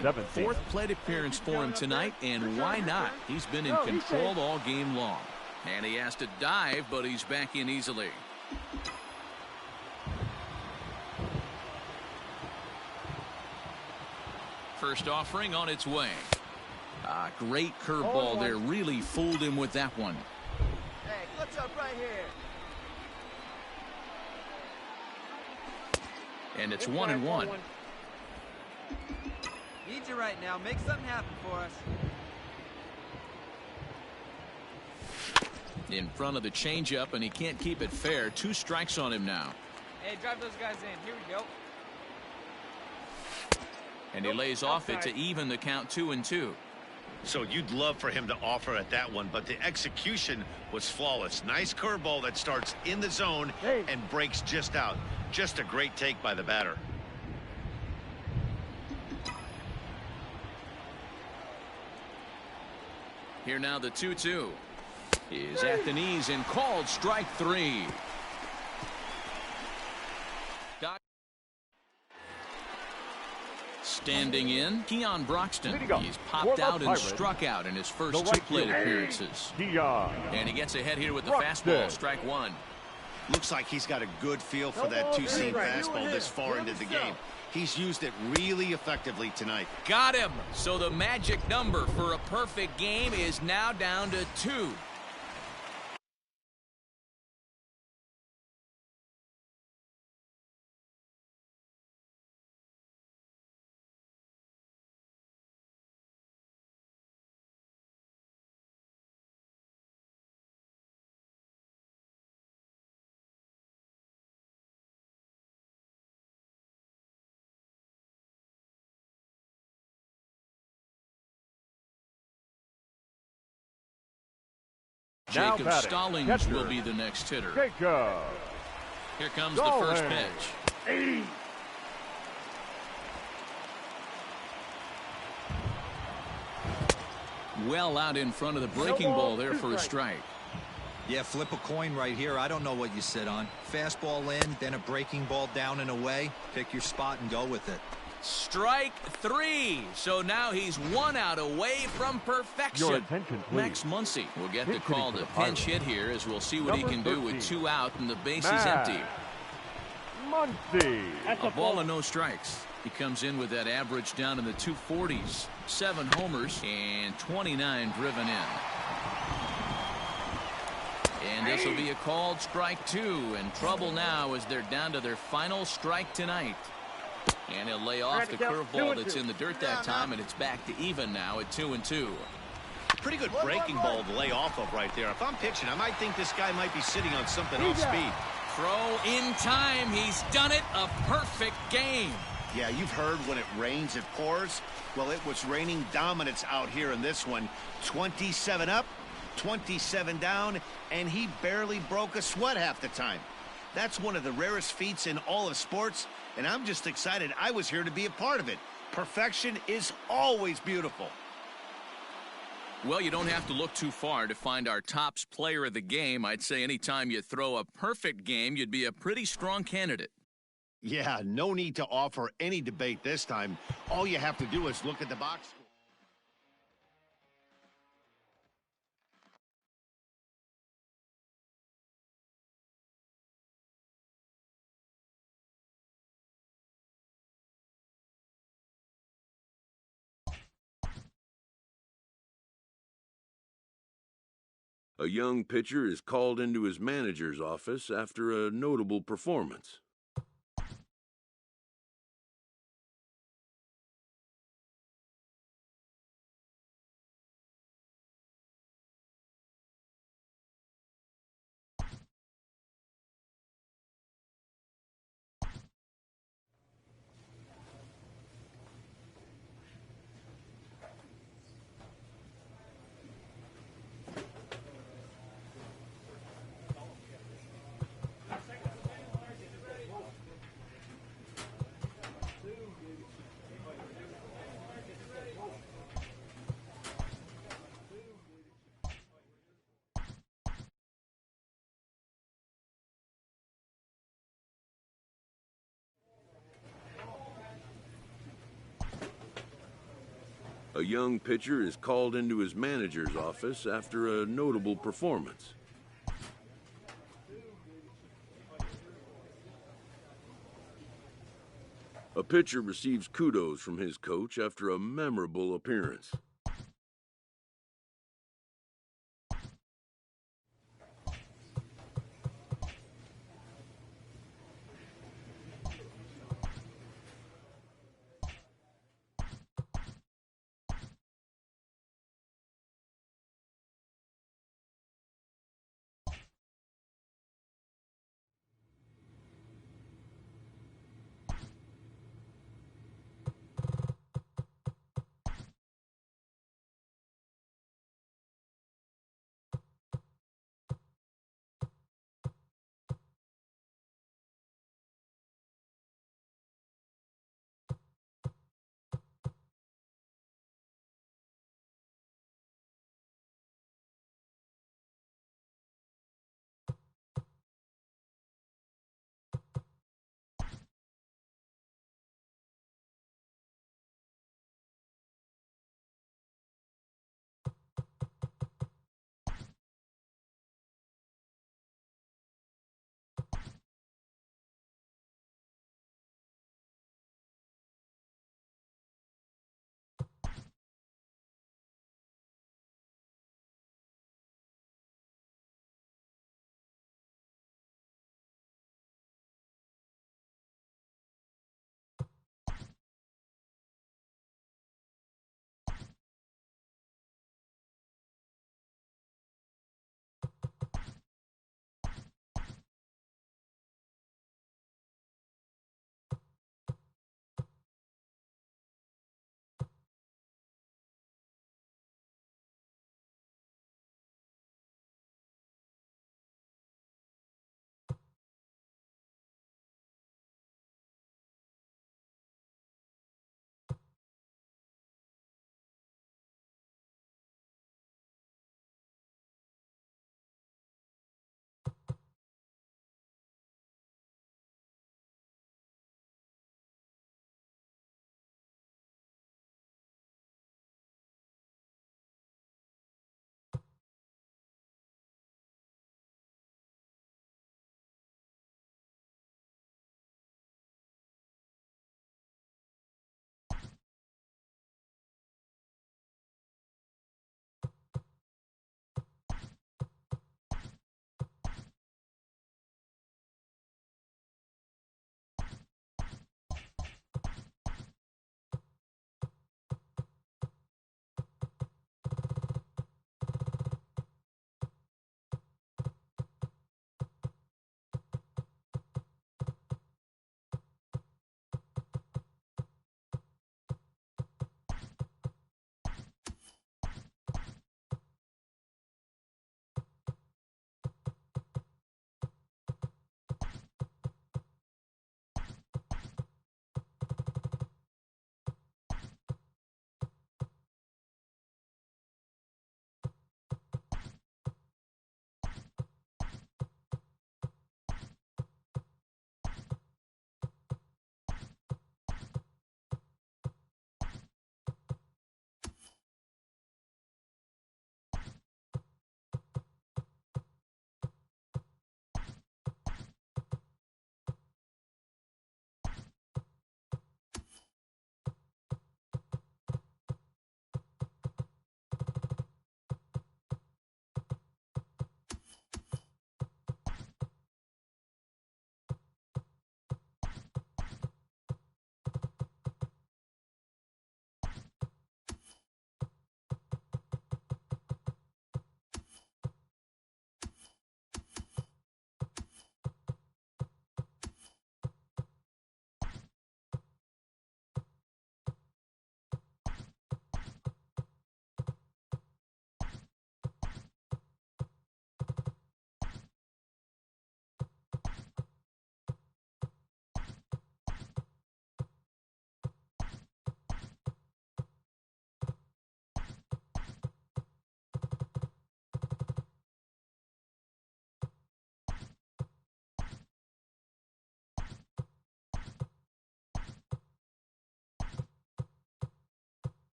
17. Fourth plate appearance for him tonight, and why not? He's been in control all game long. And he has to dive, but he's back in easily. First offering on its way. Great curveball there. Really fooled him with that one. Hey, what's up right here? And it's 1-1. Need you right now. Make something happen for us. In front of the changeup, and he can't keep it fair. 2 strikes on him now. Hey, drive those guys in. Here we go. And he lays off it to even the count 2-2. So you'd love for him to offer at that one, but the execution was flawless. Nice curveball that starts in the zone and breaks just out. Just a great take by the batter. Here now the 2-2 is at the knees and called strike 3. Standing in, Keon Broxton. He's popped out and struck out in his first 2 plate appearances. And he gets ahead here with the fastball, strike 1. Looks like he's got a good feel for that two-seam fastball this far into the game. He's used it really effectively tonight. Got him. So the magic number for a perfect game is now down to 2. Jacob Stallings will be the next hitter. Here comes the first pitch. Well out in front of the breaking ball there for a strike. Yeah, flip a coin right here. I don't know what you sit on. Fastball in, then a breaking ball down and away. Pick your spot and go with it. Strike 3. So now he's 1 out away from perfection. Max Muncy will get the call to pinch hit here, as we'll see what he can do with 2 out and the base is empty. A ball and no strikes. He comes in with that average down in the 240s. 7 homers and 29 driven in. And this will be a called strike 2. And trouble now as they're down to their final strike tonight. And he'll lay off the curveball that's in the dirt that time, and it's back to even now at 2-2. Pretty good breaking ball to lay off of right there. If I'm pitching, I might think this guy might be sitting on something off speed. Throw in time. He's done it. A perfect game. Yeah, you've heard when it rains, it pours. Well, it was raining dominance out here in this one. 27 up, 27 down, and he barely broke a sweat half the time. That's one of the rarest feats in all of sports, and I'm just excited I was here to be a part of it. Perfection is always beautiful. Well, you don't have to look too far to find our tops player of the game. I'd say anytime you throw a perfect game, you'd be a pretty strong candidate. Yeah, no need to offer any debate this time. All you have to do is look at the box score. A young pitcher is called into his manager's office after a notable performance. A young pitcher is called into his manager's office after a notable performance. A pitcher receives kudos from his coach after a memorable appearance.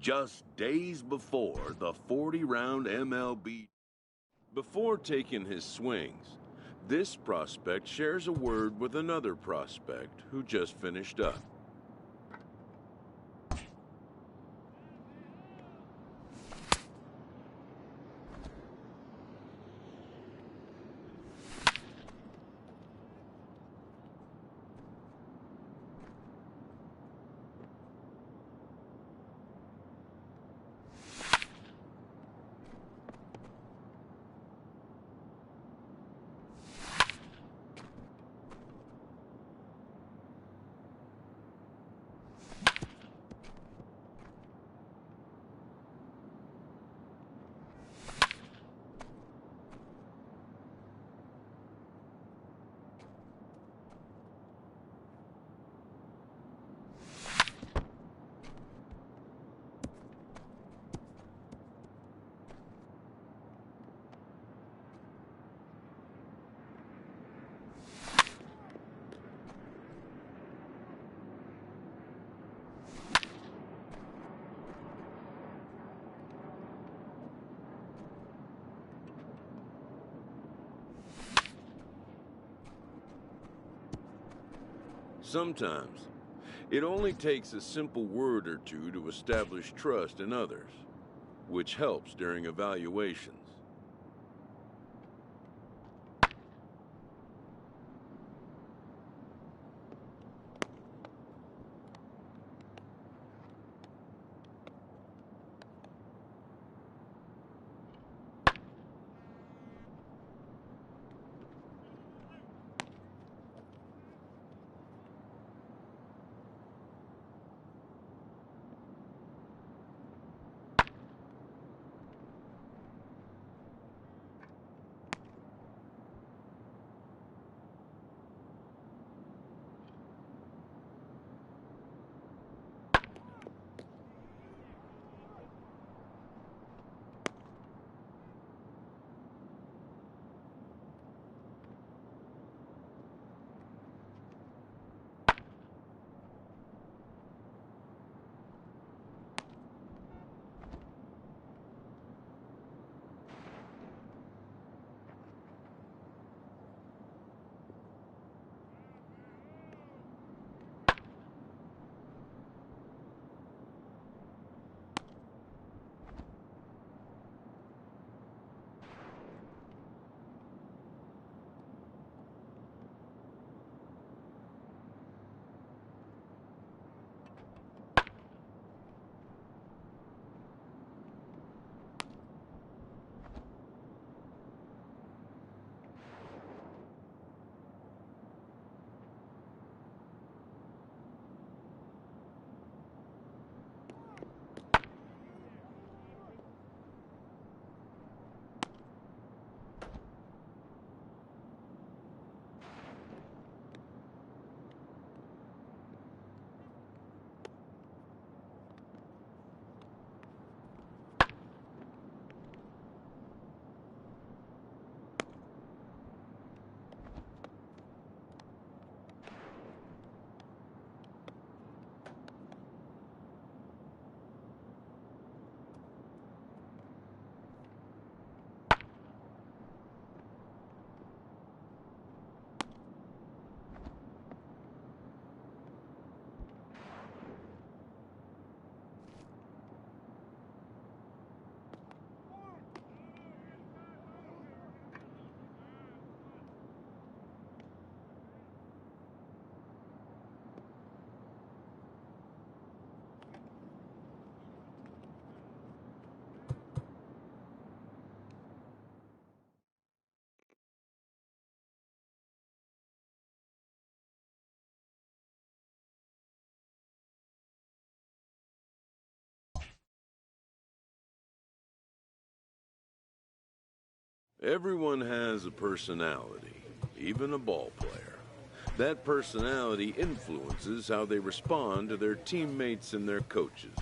just days before the 40-round MLB. Before taking his swings, this prospect shares a word with another prospect who just finished up. Sometimes, it only takes a simple word or two to establish trust in others, which helps during evaluations. Everyone has a personality, even a ball player. That personality influences how they respond to their teammates and their coaches.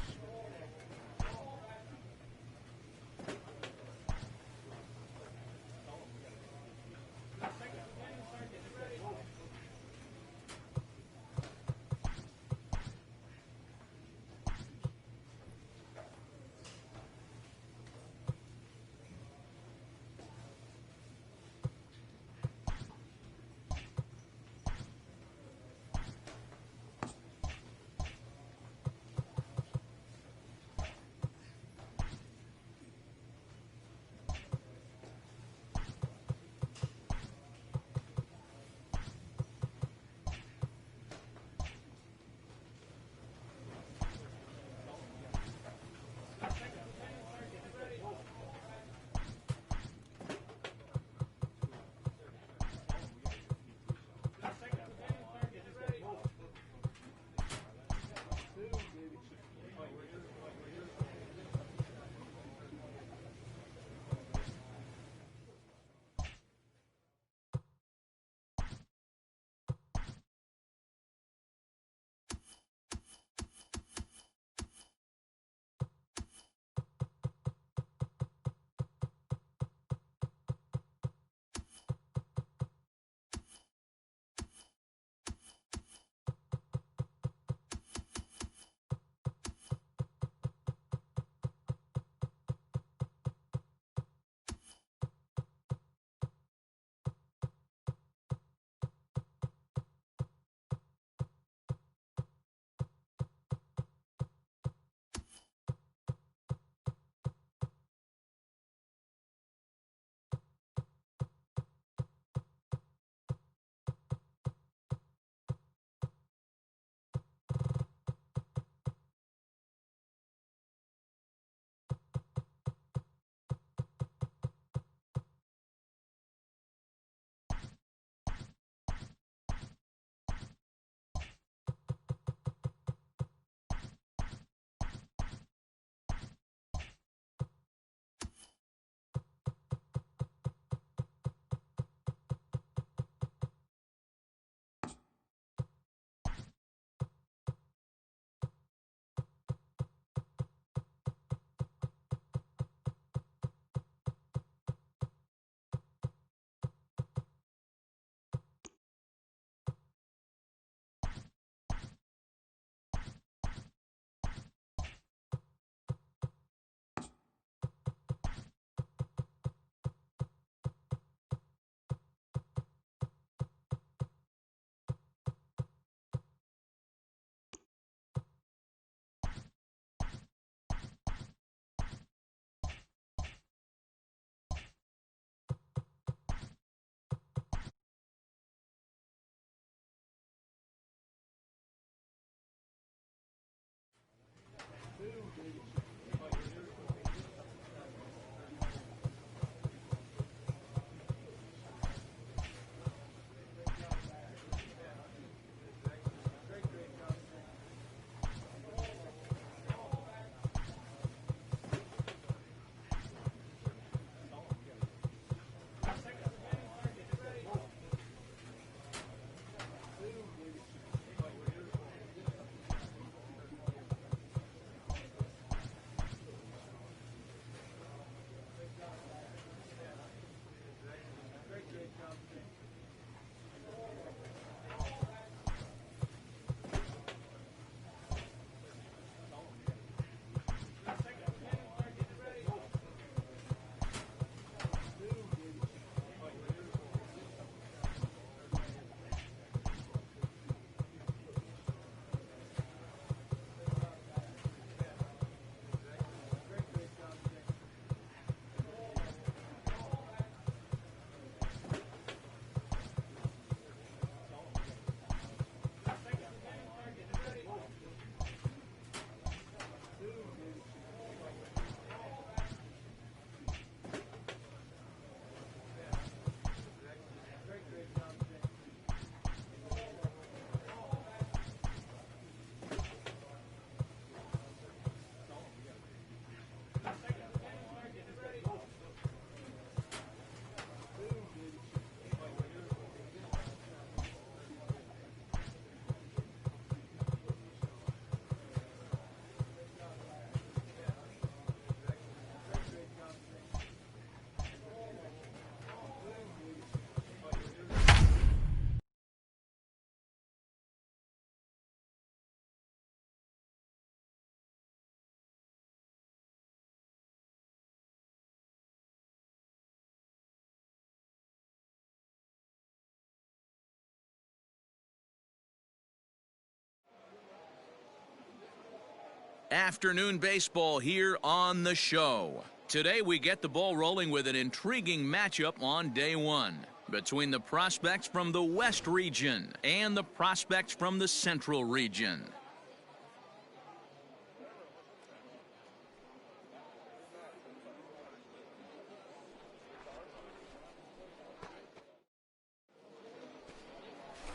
Afternoon baseball here on the show. Today we get the ball rolling with an intriguing matchup on day one between the prospects from the West region and the prospects from the Central region.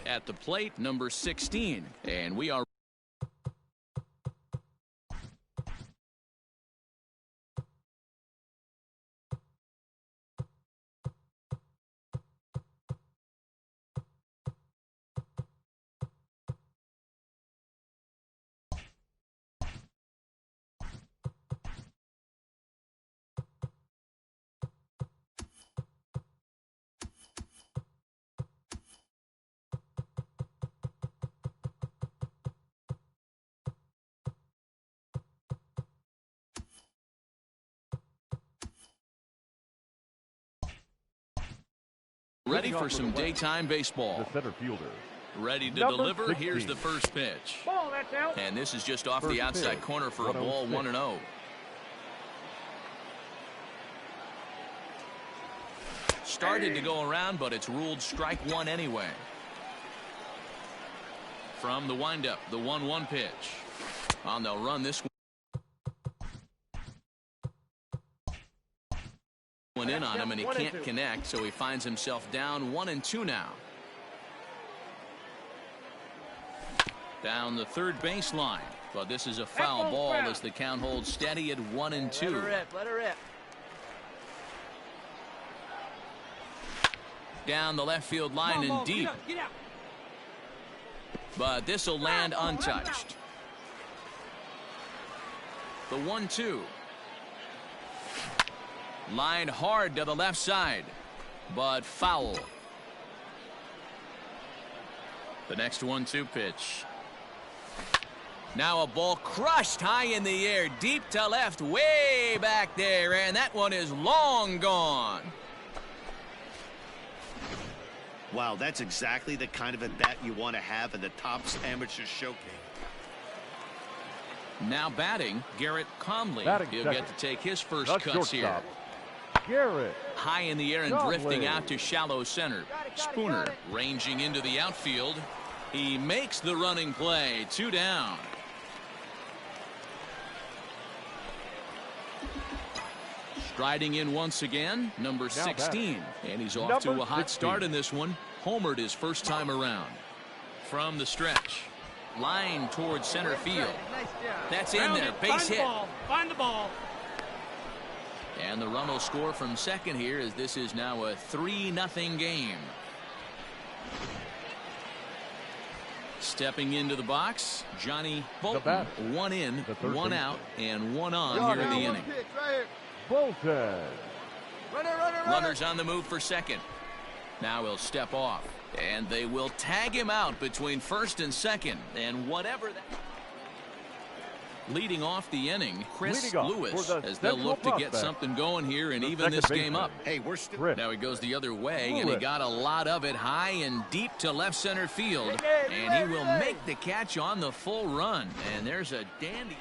At the plate, number 16, and we are ready for some daytime baseball. The center fielder. Ready to Number deliver. 16. Here's the first pitch. Ball, that's out. And this is just off First the outside pitch, corner for a ball, 1-0. 1-0. Started to go around, but it's ruled strike one anyway. From the windup, the 1-1 pitch. On they'll run this one in on him, and he can't connect, so he finds himself down 1-2 now. Down the third baseline, but this is a foul ball as the count holds steady at 1-2. Let her rip, let her rip. Down the left field line and deep, Get out. but this will land untouched. The 1-2. Lined hard to the left side, but foul. The next 1-2 pitch. Now a ball crushed high in the air, deep to left, way back there, and that one is long gone. Wow, that's exactly the kind of a bat you want to have in the Topps Amateur Showcase. Now batting, Garrett Conley. Batting He'll second. get to take his first The cuts here. shortstop, Garrett. High in the air and Conley. drifting out to shallow center. Spooner ranging into the outfield. He makes the running play. 2 down. Striding in once again, number 16. And he's off to a hot start in this one. Homered his first time around. From the stretch. Line towards center field. Nice job. That's in there. Base hit. Find the ball. And the run will score from second here, as this is now a 3-0 game. Stepping into the box, Johnny Bolton. batter. 1 in, The third 1 baseman. out, and 1 on here in the inning. Pitch right here. Bolton. Runner. Runners on the move for second. Now he'll step off, and they will tag him out between first and second. And whatever that. Leading off the inning, Chris Leading off Lewis, for the as they'll Central look to get prospect. something going here and The even this second game baseman. up. Hey, we're still. Chris. Now he goes the other way, and he Lewis. got a lot of it high and deep to left center field. And he will make the catch on the full run. And there's a dandy.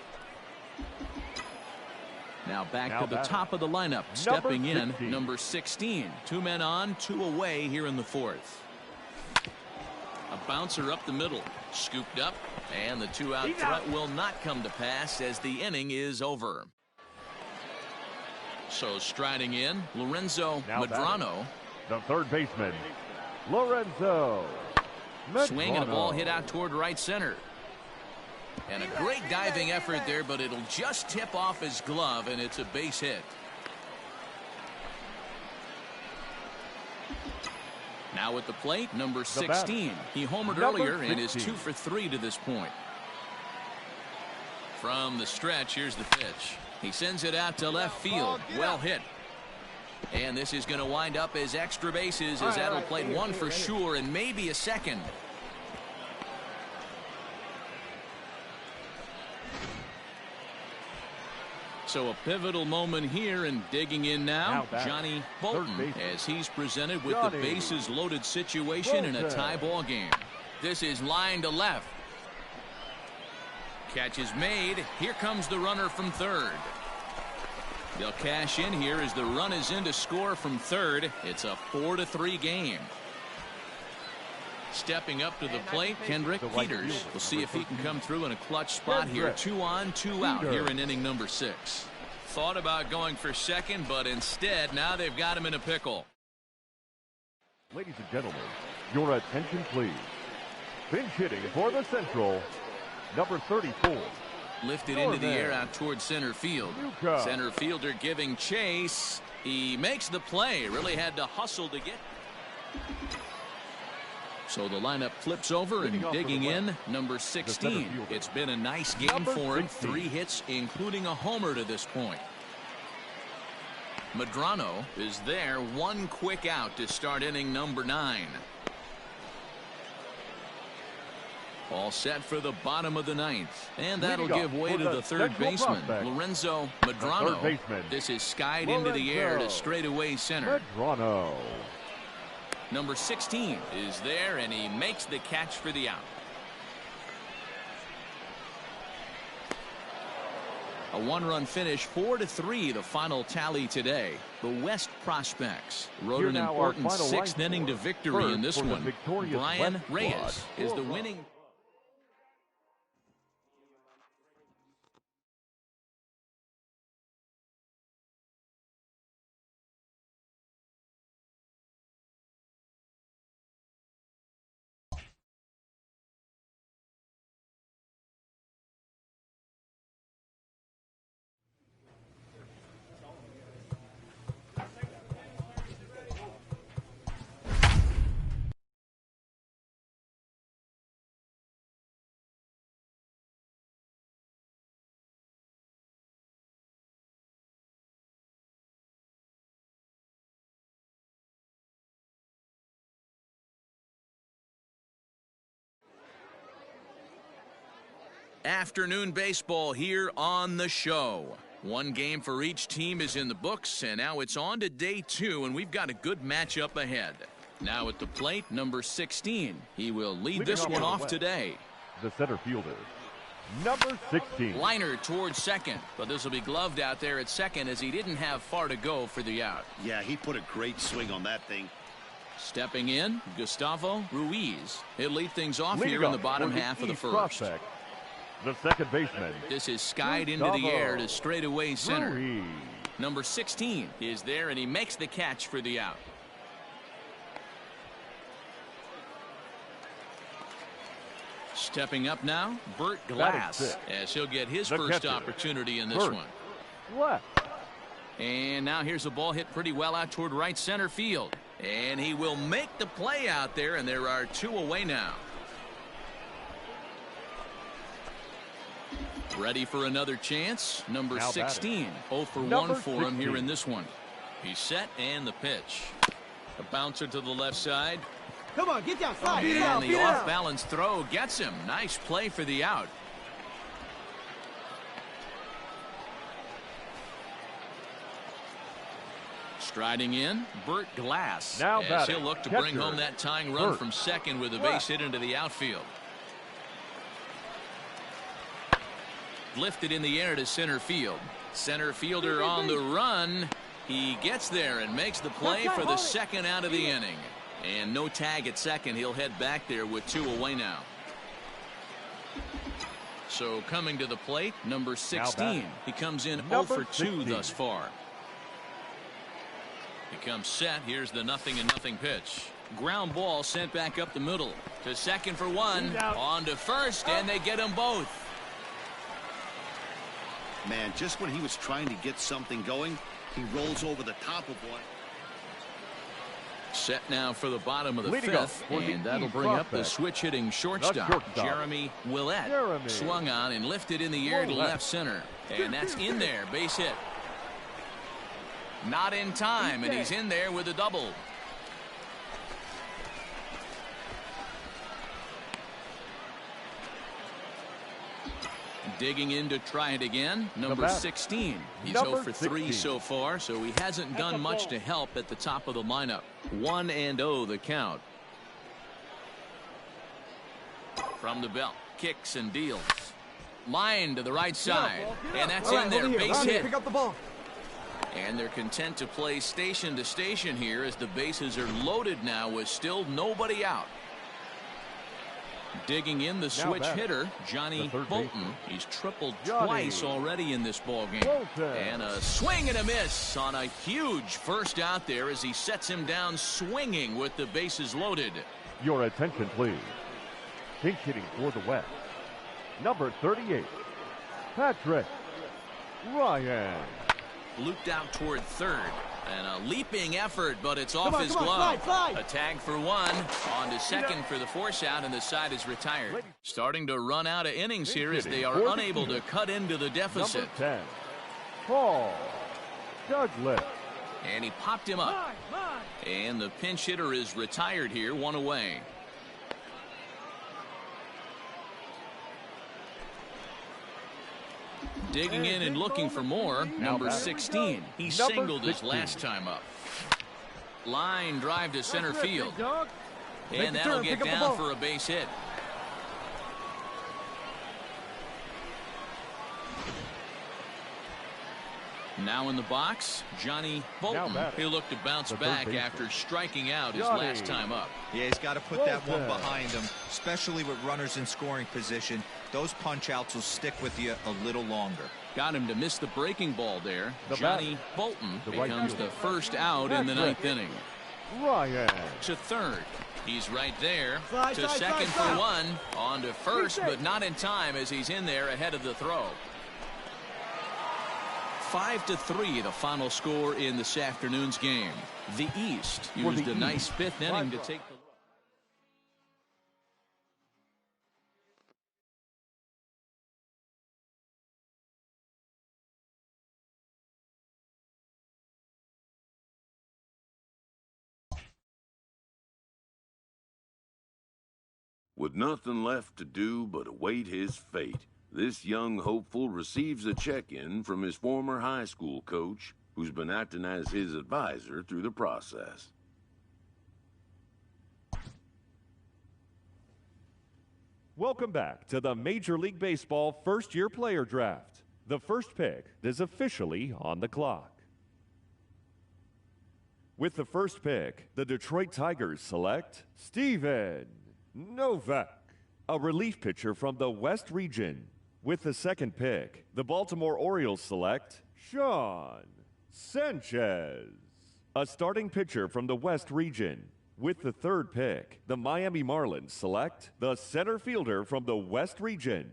Now back Now to the batting. top of the lineup. Stepping in, 16. number 16. 2 men on, 2 away here in the fourth. A bouncer up the middle. Scooped up. And the 2-out threat will not come to pass as the inning is over. So striding in, Lorenzo Now Medrano. The third baseman, Lorenzo. Swing and a ball Medrano. hit out toward right center. And a great diving effort there, but it'll just tip off his glove, and it's a base hit. Now at the plate, number 16. He homered Number earlier and is 16. 2 for 3 to this point. From the stretch, here's the pitch. He sends it out to left field. Well hit. And this is going to wind up as extra bases, as that'll play 1 for sure and maybe a second. So a pivotal moment here, and digging in now, Now batting. Johnny Third Bolton, baseman. as he's presented with Johnny the bases loaded situation in a Bolton. tie ball game. This is line to left. Catch is made. Here comes the runner from third. They'll cash in here as the run is in to score from third. It's a 4-3 game. Stepping up to the plate, Kendrick Peters. We'll see if he can come through in a clutch spot here. 2 on, 2 out here in inning number 6. Thought about going for second, but instead now they've got him in a pickle. Ladies and gentlemen, your attention please. Pinch hitting for the Central, number 34. Lifted into the air out towards center field. Center fielder giving chase. He makes the play. Really had to hustle to get. So the lineup flips over and digging in, number 16. It's been a nice game for him. 3 hits, including a homer to this point. Medrano is there. 1 quick out to start inning number 9. All set for the bottom of the 9th. And that'll give way to the third baseman, Lorenzo Medrano. This is skied into the air to straightaway center. Medrano. Number 16 is there, and he makes the catch for the out. A 1-run finish, 4-3, the final tally today. The West Prospects rode an important 6th inning to victory in this one. Brian Reyes is the winning. Afternoon baseball here on the show. 1 game for each team is in the books, and now it's on to day 2, and we've got a good matchup ahead. Now at the plate, number 16. He will lead this one off today. The center fielder, number 16. Liner towards second, but this will be gloved out there at second as he didn't have far to go for the out. Yeah, he put a great swing on that thing. Stepping in, Gustavo Ruiz. He'll lead things off here in the bottom half of the first. The second baseman. This is skied into the air to straightaway center. Ruiz. Number 16 is there, and he makes the catch for the out. Stepping up now, Bert Glass, as he'll get his first opportunity in this one. Left. And now here's a ball hit pretty well out toward right center field. And he will make the play out there, and there are 2 away now. Ready for another chance. Number 16. 0 for 1 for him here in this one. He's set, and the pitch. A bouncer to the left side. Come on, get down, slide. And the off-balance throw gets him. Nice play for the out. Striding in, Bert Glass. Now as he'll look to bring home that tying run from second with a base hit into the outfield. Lifted in the air to center field. Center fielder on the run. He gets there and makes the play for the second out of the inning. And no tag at second. He'll head back there with 2 away now. So coming to the plate, number 16. He comes in 0 for 2 thus far. He comes set. Here's the 0-0 pitch. Ground ball sent back up the middle. To second for 1. On to first, and they get them both. Man, just when he was trying to get something going, he rolls over the top of one. Set now for the bottom of the 5th, and that'll bring up the switch-hitting shortstop, Jeremy Willett. Swung on and lifted in the air to left center, and that's in there, base hit. Not in time, and he's in there with a double. Digging in to try it again, number 16. He's 0 for 3 so far, so he hasn't done much to help at the top of the lineup. 1-0 the count. From the belt, kicks and deals. Line to the right side. And that's All right, in there. over here. Base Ronnie, hit. pick up the ball. And they're content to play station to station here as the bases are loaded now with still nobody out. Digging in the switch hitter, Johnny Bolton. He's tripled twice already in this ball game. And a swing and a miss on a huge first out there as he sets him down swinging with the bases loaded. Your attention, please. Pinch hitting for the West. Number 38, Patrick Ryan. Looped out toward third. And a leaping effort, but it's off his glove. Slide. A tag for one. On to second for the force out, and the side is retired. Starting to run out of innings here as they are unable to cut into the deficit. Number 10, Paul Douglas. And he popped him up. And the pinch hitter is retired here, one away. Digging in and looking for more, number 16. He singled his last time up. Line drive to center field. And that'll get down for a base hit. Now in the box, Johnny Bolton. He'll look to bounce back after striking out his last time up. Yeah, he's got to put that one behind him, especially with runners in scoring position. Those punch-outs will stick with you a little longer. Got him to miss the breaking ball there. Johnny Bolton becomes the first out in the ninth inning. Ryan. To third. He's right there. Slide, to slide, second slide, for one. On to first, but not in time as he's in there ahead of the throw. 5-3 the final score in this afternoon's game. The East used a nice fifth inning to take the With nothing left to do but await his fate, this young hopeful receives a check-in from his former high school coach, who's been acting as his advisor through the process. Welcome back to the Major League Baseball first-year player draft. The first pick is officially on the clock. With the first pick, the Detroit Tigers select Steven Novak, a relief pitcher from the West region. With the second pick, the Baltimore Orioles select Sean Sanchez, a starting pitcher from the West region. With the third pick, the Miami Marlins select the center fielder from the West region.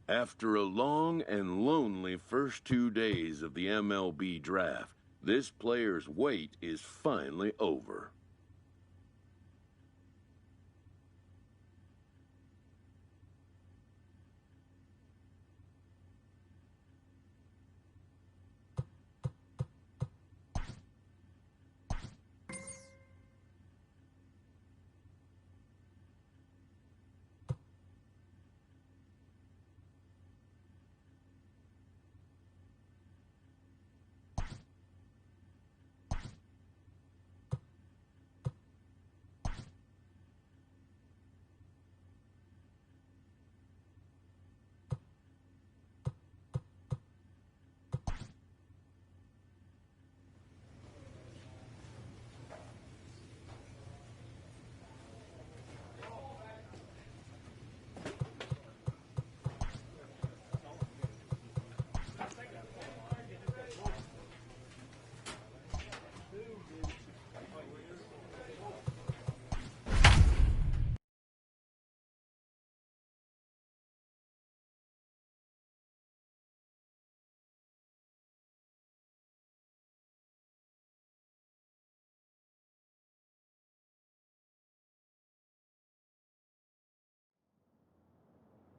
After a long and lonely first 2 days of the MLB draft, this player's wait is finally over.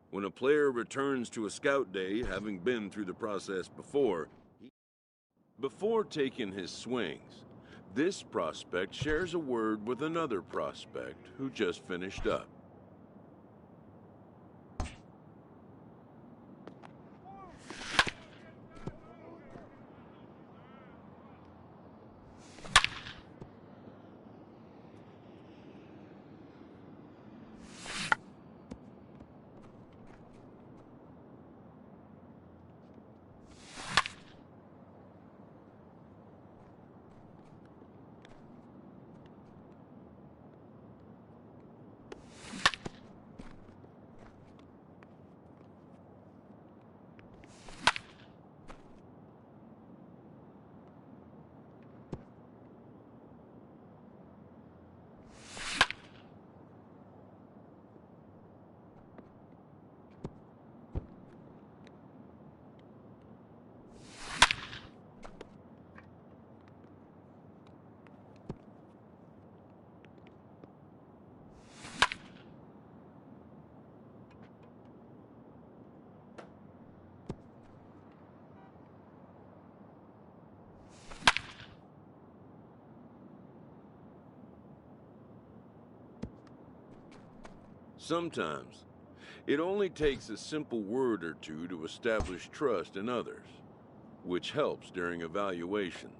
When a player returns to a scout day, having been through the process before taking his swings, this prospect shares a word with another prospect who just finished up. Sometimes, it only takes a simple word or two to establish trust in others, which helps during evaluations.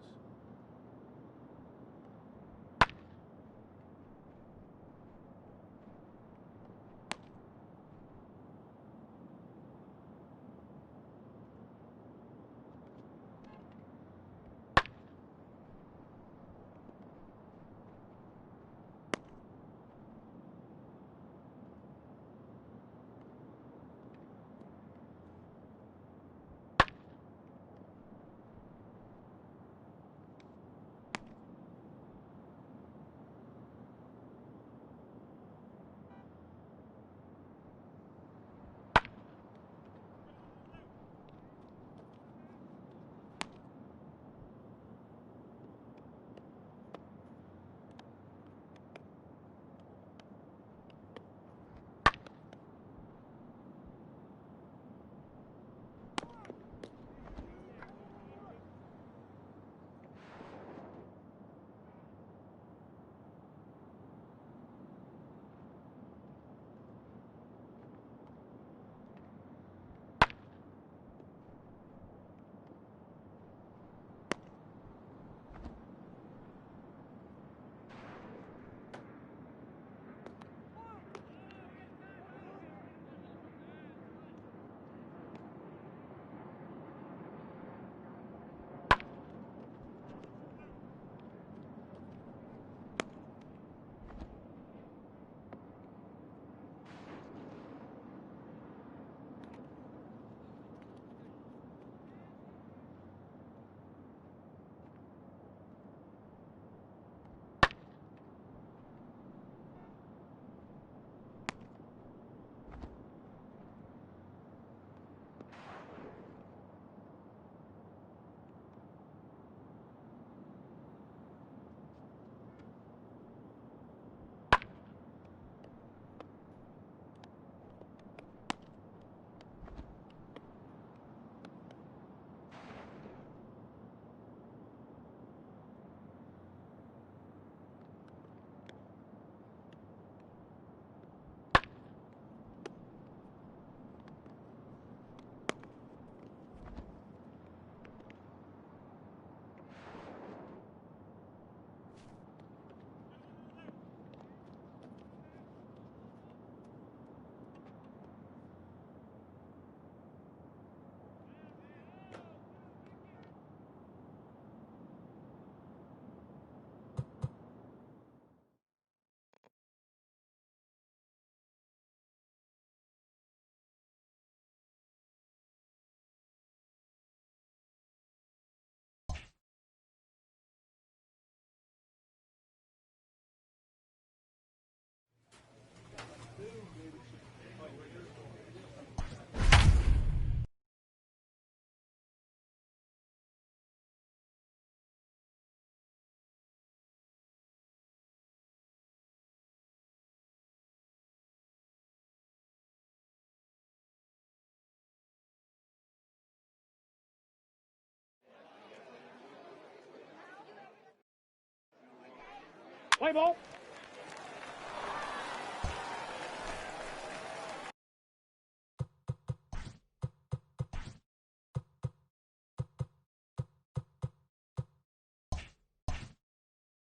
Play ball.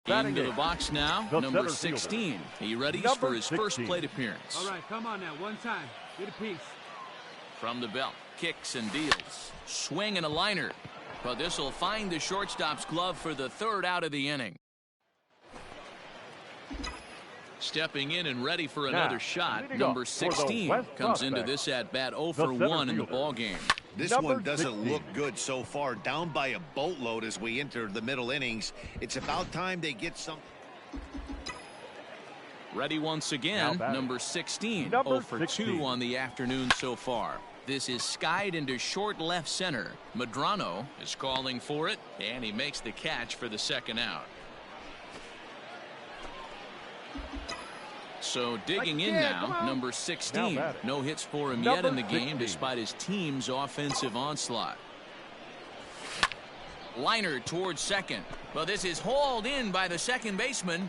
Into the box now, number 16. He readies for his first plate appearance. All right, come on now, one time. Get a piece. From the belt, kicks and deals. Swing and a liner. But this will find the shortstop's glove for the third out of the inning. Stepping in and ready for another shot, number 16 comes into this at-bat 0 for 1 in the ballgame. This one doesn't look good so far. Down by a boatload as we enter the middle innings. It's about time they get some. Ready once again, number 16, 0 for 2 on the afternoon so far. This is skied into short left center. Medrano is calling for it, and he makes the catch for the second out. So digging in now, number 16. No hits for him yet in the game despite his team's offensive onslaught. Liner towards second. Well, this is hauled in by the second baseman.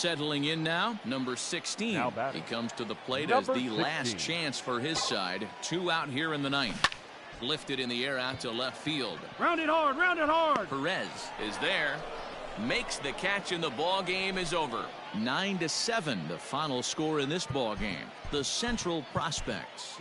Settling in now, number 16. Now batting. He comes to the plate Number as the 16. last chance for his side. 2 out here in the ninth. Lifted in the air out to left field. Round it hard, round it hard. Perez is there. Makes the catch, and the ball game is over. 9-7, the final score in this ball game. The Central Prospects.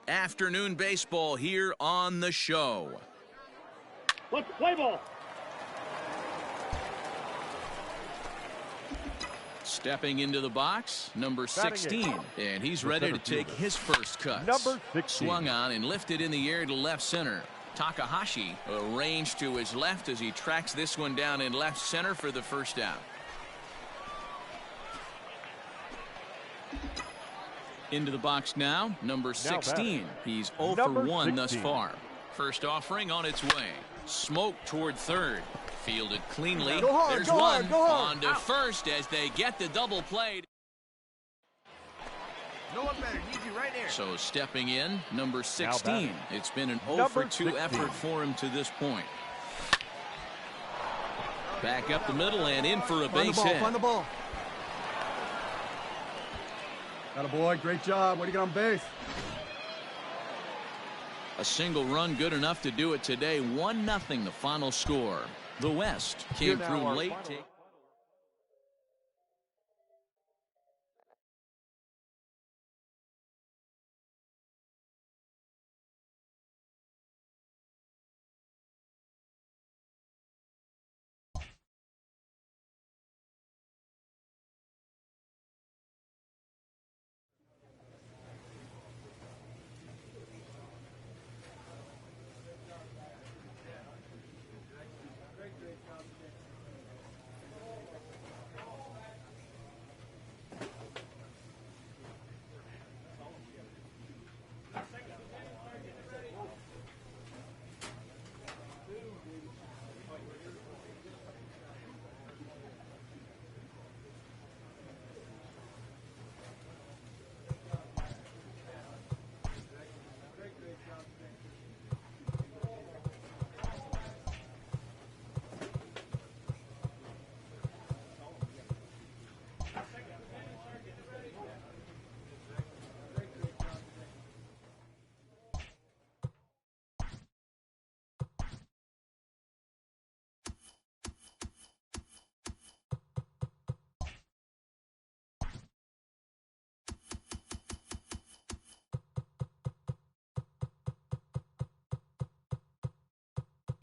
Afternoon baseball here on the show. Let's play ball. Stepping into the box, number 16, and he's ready to take his first cut. Number 16. Swung on and lifted in the air to left center. Takahashi arranged to his left as he tracks this one down in left center for the first out. Into the box now, number 16. He's 0 for 1 thus far. First offering on its way. Smoke toward third. Fielded cleanly. Go hard, There's go one. hard, go hard. On to first as they get the double play. No one better. Need you right there. So stepping in, number 16. batting. It's been an 0 Number for 2 16. effort for him to this point. Back up the middle and in for a base hit. Find the ball. Atta boy, great job. Way to get on base. A single run good enough to do it today. 1-0 the final score. The West came Here now through our late. final-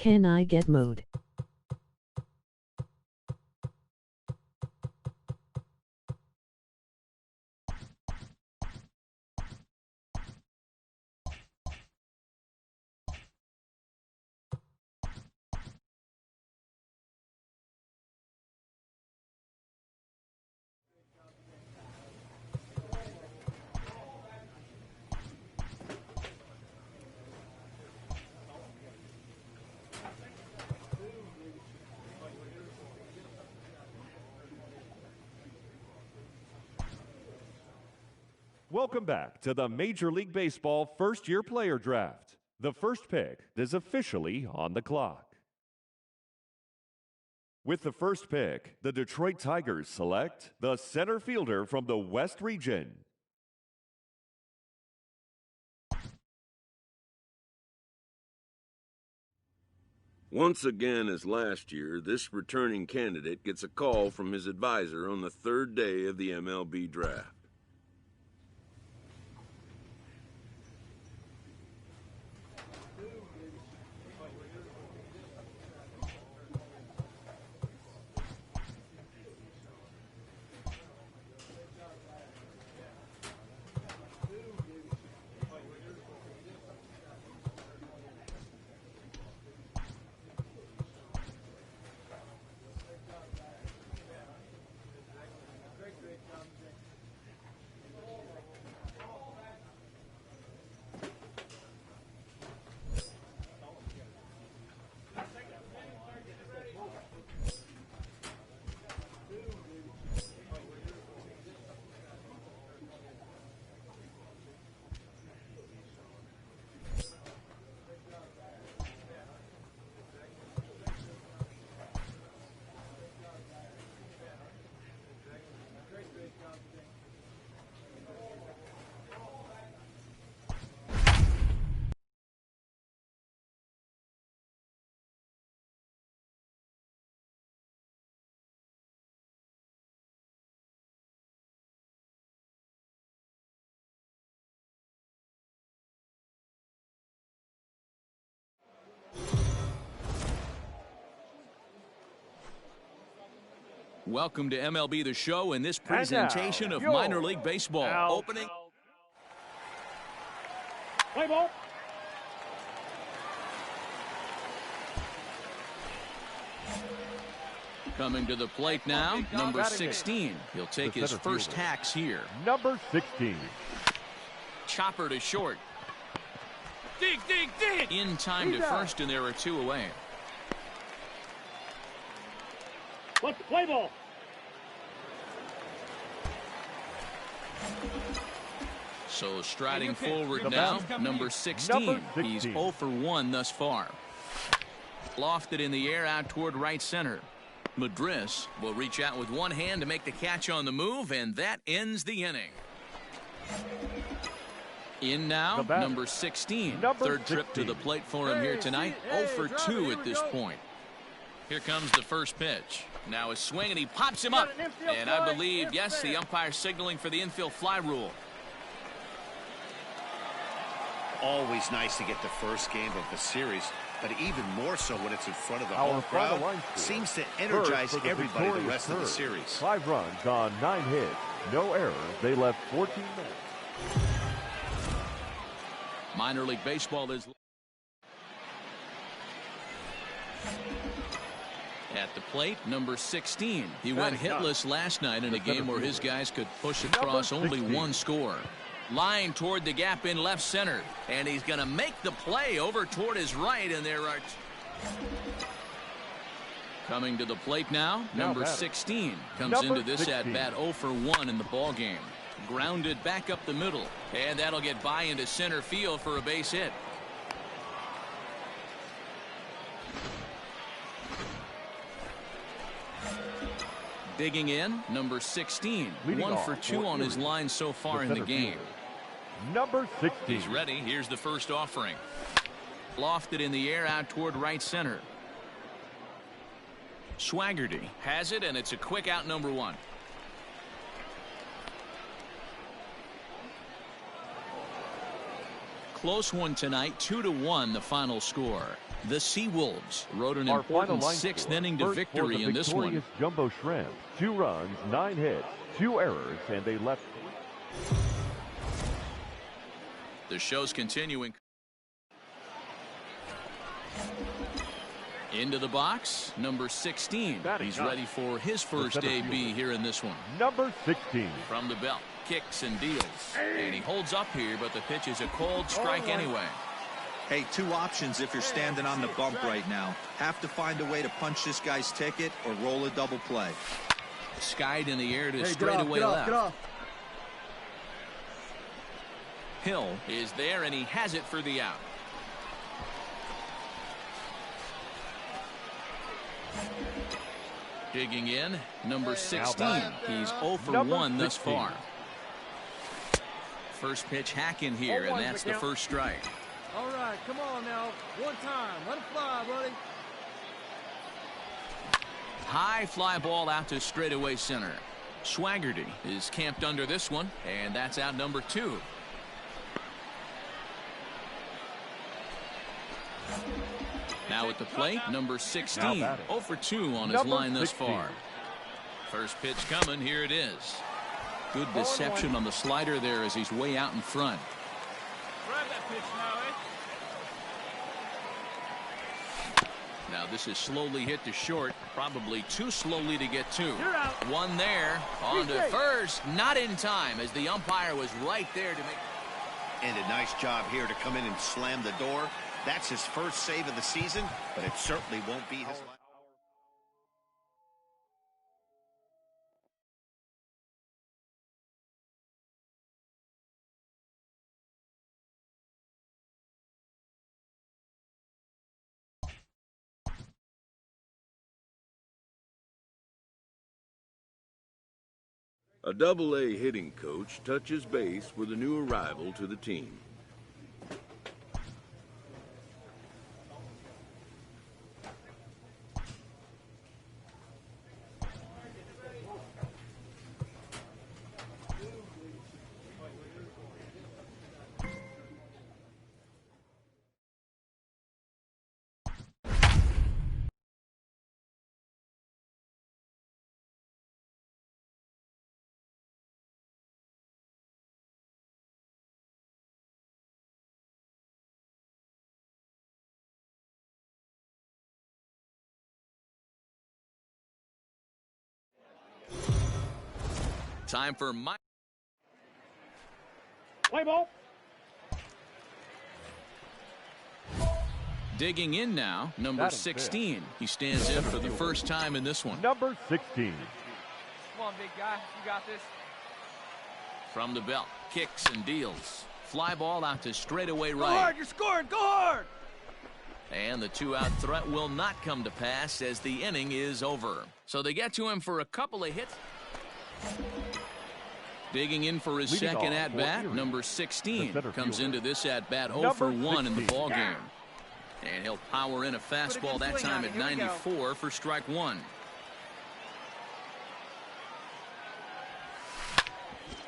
Can I get mode? Welcome back to the Major League Baseball first-year player draft. The first pick is officially on the clock. With the first pick, the Detroit Tigers select the center fielder from the West region. Once again, as last year, this returning candidate gets a call from his advisor on the third day of the MLB draft. Welcome to MLB The Show and this presentation of minor league baseball. Opening. Play ball. Coming to the plate now, number 16. He'll take his first hacks here. Number 16. Chopper to short. Dig, dig, dig. In time to first, and there are 2 away. Let's play ball. So striding forward now, number 16. He's 0 for 1 thus far. Lofted in the air out toward right center. Madris will reach out with one hand to make the catch on the move, and that ends the inning. In now, number 16. Third trip to the plate for him here tonight. 0 for 2 at this point. Here comes the first pitch. Now a swing, and he pops him up. And I believe, yes, the umpire signaling for the infield fly rule. Always nice to get the first game of the series, but even more so when it's in front of the home crowd. Seems to energize everybody the rest of the series. 5 runs on 9 hits. No errors. They left 14 minutes. Minor league baseball is at the plate, number 16. He went hitless last night in a game where his guys could push across only 1 score. Line toward the gap in left center, and he's going to make the play over toward his right, and there are coming to the plate now, number 16 comes into this at bat 0 for 1 in the ball game. Grounded back up the middle, and that'll get by into center field for a base hit. Digging in, number 16. 1 for 2 on his line so far in the game. Number 16. He's ready. Here's the first offering. Lofted in the air out toward right center. Swaggerty has it, and it's a quick out, number 1. Close one tonight, 2-1 the final score. The Seawolves rode an important 6th inning to victory in this one. Jumbo Shrimp, 2 runs, 9 hits, 2 errors, and they left. The show's continuing. Into the box, number 16. He's ready for his first AB here in this one. Number 16. From the belt, kicks and deals. And he holds up here, but the pitch is a cold strike anyway. Hey, 2 options if you're standing on the bump right now. Have to find a way to punch this guy's ticket or roll a double play. Skied in the air to straightaway left. Get off. Hill is there, and he has it for the out. Digging in, number 16. He's 0 for 1 thus far. First pitch hack in here, and that's the first strike. All right, come on now. One time. Let it fly, buddy. High fly ball out to straightaway center. Swaggerty is camped under this one, and that's out number 2. Now at the plate, number 16. 0 for 2 on his line thus far. First pitch coming. Here it is. Good deception on the slider there as he's way out in front. Grab that pitch now, Now this is slowly hit to short. Probably too slowly to get to. You're out. One there. On to first. Not in time as the umpire was right there to make. And a nice job here to come in and slam the door. That's his first save of the season, but it certainly won't be his last. A Double-A hitting coach touches base with a new arrival to the team. Time for my Play ball. digging in now, number 16. He stands in for the first time in this one. Number 16. Come on, big guy. You got this. From the belt, kicks and deals. Fly ball out to straightaway Go hard. right. You're scoring. Go hard. And the two-out threat will not come to pass as the inning is over. So they get to him for a couple of hits. Digging in for his Leading second off at-bat, for number 16 comes fielder. into this at-bat 0 Number for 1 in the 16. ballgame. And he'll power in a fastball that time at 94 for strike one.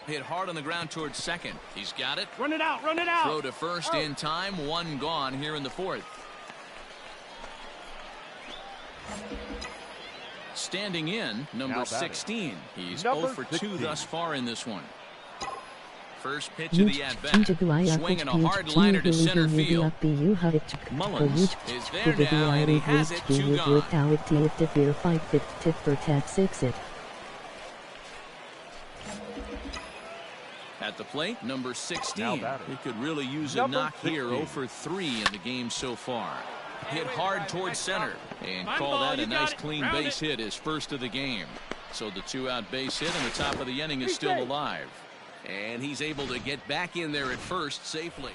Hit hard on the ground towards second. He's got it. Run it out. Run it out. Throw to first in time. One gone here in the fourth. Standing in, number 16. He's 0 for 2 thus far in this one. First pitch of the at-bat. Swinging a hard liner to center field. Mullins is there now, and he has it. 2 gone. At the plate, number 16. He could really use a knock here. 0 for 3 in the game so far. Hit hard towards center and call that a nice clean base hit, his first of the game. So the two-out base hit and the top of the inning is still alive. And he's able to get back in there at first safely.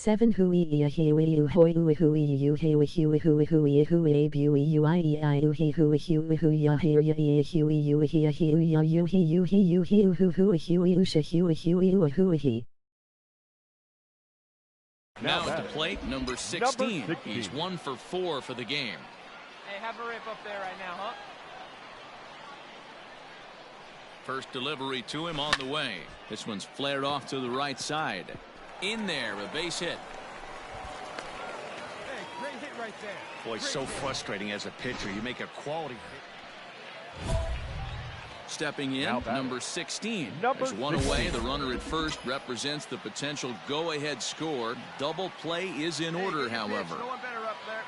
Seven hui hui you hoi hui you hui hui hui hui hui bui you I hui hui hui hui ya here ya hui you he hui ya you he you he you he hu hui hui usha hui hui hui he. Now at the plate, number 16. He's 1 for 4 for the game. Hey, have a rip up there right now, huh? First delivery to him on the way. This one's flared off to the right side. In there, a base hit. Hey, great hit right there. Boy, so frustrating as a pitcher. You make a quality hit. Stepping in, number 16. There's one away. The runner at first represents the potential go-ahead score. Double play is in order, however. No one better up there.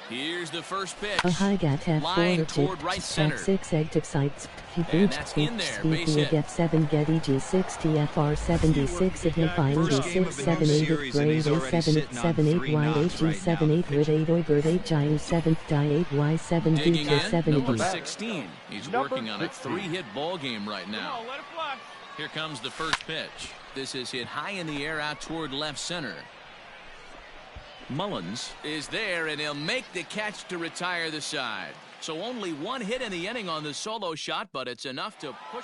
Here's the first pitch. A high gat at Line toward right center. 6 active sites. And that's in there. Base hit. Get 7 get EG6 TFR 76 at Nifine D6 7 8 at Grade 7 7 8 Y8 7 8 with 8 Oibert 8 Giant 7 Die 8 Y7 Digging DJ in, 7 number D. 16. He's working on a 3-hit ball game right now. Let it fly. Here comes the first pitch. This is hit high in the air out toward left center. Mullins is there, and he'll make the catch to retire the side. So only 1 hit in the inning on the solo shot, but it's enough to push.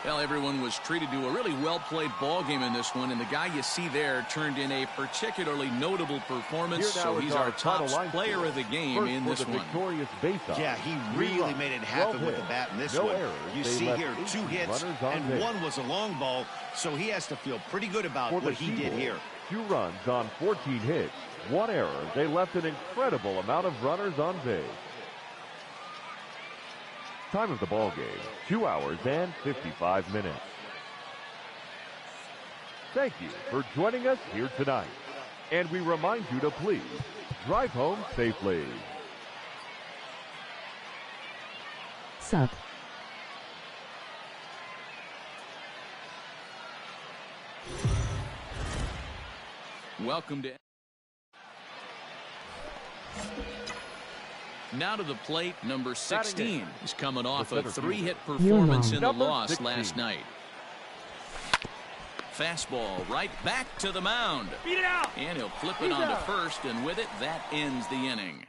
Well, everyone was treated to a really well-played ball game in this one, and the guy you see there turned in a particularly notable performance, so he's our top player of the game in this one. Yeah, he really made it happen with the bat in this one. You see here 2 hits, and 1 was a long ball, so he has to feel pretty good about what he did here. 2 runs on 14 hits, 1 error. They left an incredible amount of runners on base. Time of the ball game, 2 hours and 55 minutes. Thank you for joining us here tonight. And we remind you to please drive home safely. Sup. Welcome to. Now to the plate, number 16. He's coming off a 3-hit performance in the loss last night. Fastball right back to the mound. Beat it out. And he'll flip it onto first, and with it, that ends the inning.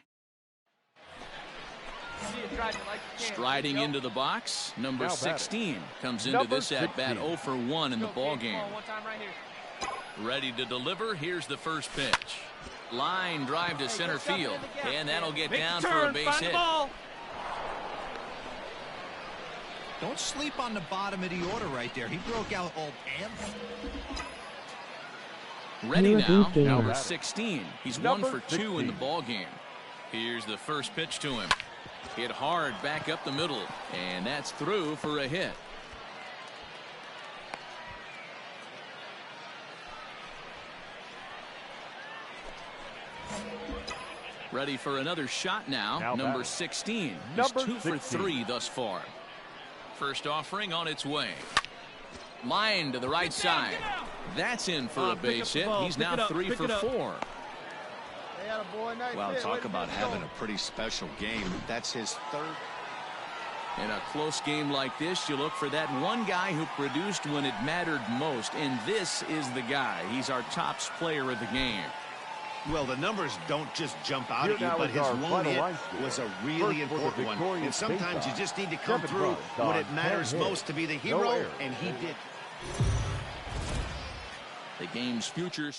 Striding into the box, number 16 comes into this at-bat 0 for 1 in the ballgame. Ready to deliver. Here's the first pitch. Line drive to center field, and that'll get down for a base hit. Don't sleep on the bottom of the order right there. He broke out all damn. Ready now, number 16. He's 1 for 2 in the ball game. Here's the first pitch to him. Hit hard back up the middle, and that's through for a hit. Ready for another shot now. Number 16. He's 2 for 3 thus far. First offering on its way. Line to the right side. That's in for a base hit. He's now 3 for 4. Well, talk about having a pretty special game. That's his third. In a close game like this, you look for that one guy who produced when it mattered most, and this is the guy. He's our top player of the game. Well, the numbers don't just jump out at you, but his one hit was a really important one. And sometimes you just need to come through when it matters most to be the hero, and he did. The game's future.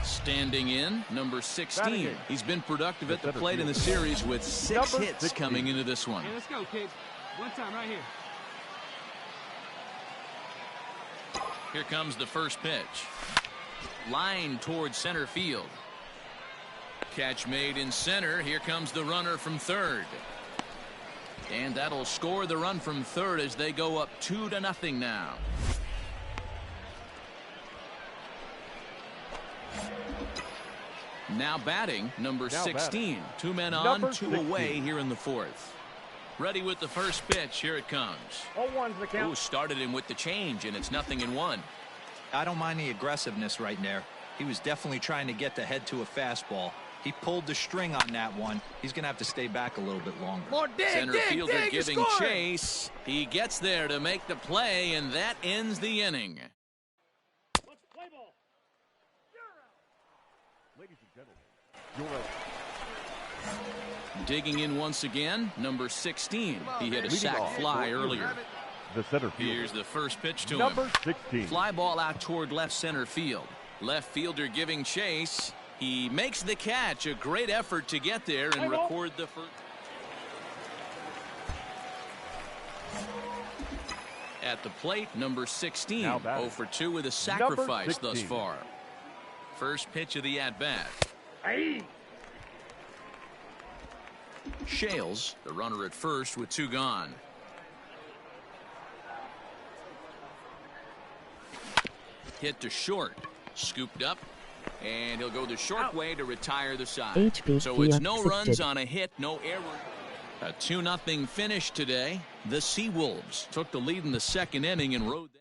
Standing in, number 16. He's been productive at the plate in the series with 6 hits coming into this one. Hey, let's go, kid. One time right here. Here comes the first pitch. Line towards center field. Catch made in center. Here comes the runner from third. And that'll score the run from third as they go up 2-0 now. Now batting, number 16. 2 men on, 2 away here in the fourth. Ready with the first pitch. Here it comes. 0-1's the count. Ooh, started him with the change, and it's 0-1. I don't mind the aggressiveness right there. He was definitely trying to get the head to a fastball. He pulled the string on that one. He's going to have to stay back a little bit longer. Center fielder giving chase. He gets there to make the play, and that ends the inning. Let's play ball. Ladies and gentlemen, Digging in once again, number 16. He hit a sac fly earlier. the center fielder. Here's the first pitch to Number him. 16. Fly ball out toward left center field. Left fielder giving chase. He makes the catch. A great effort to get there and record the first. At the plate, number 16. 0 for 2 with a sacrifice thus far. First pitch of the at-bat. Shales, the runner at first with 2 gone. Hit to short. Scooped up. And he'll go the short way to retire the side. So it's no runs on a hit, no error. A 2-0 finish today. The Seawolves took the lead in the second inning and rode that.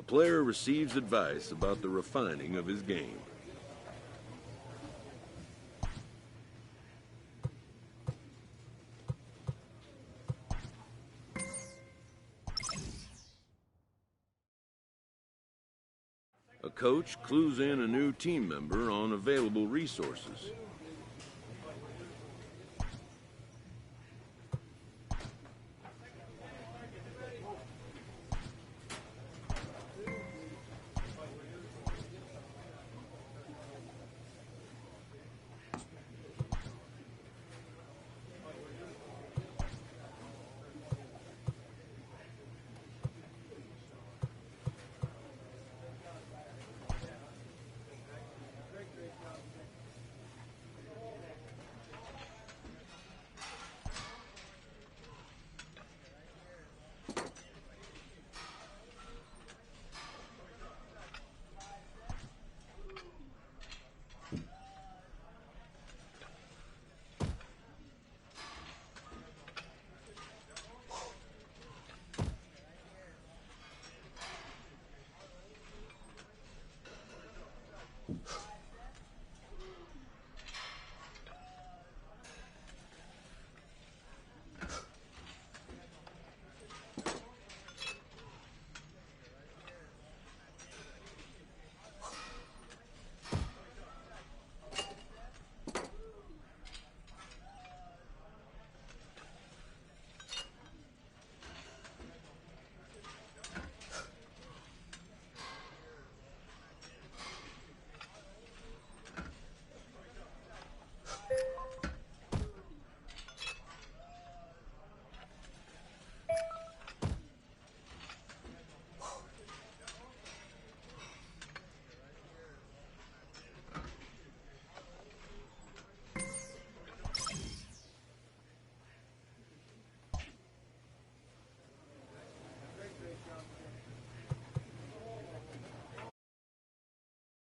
A player receives advice about the refining of his game. A coach clues in a new team member on available resources.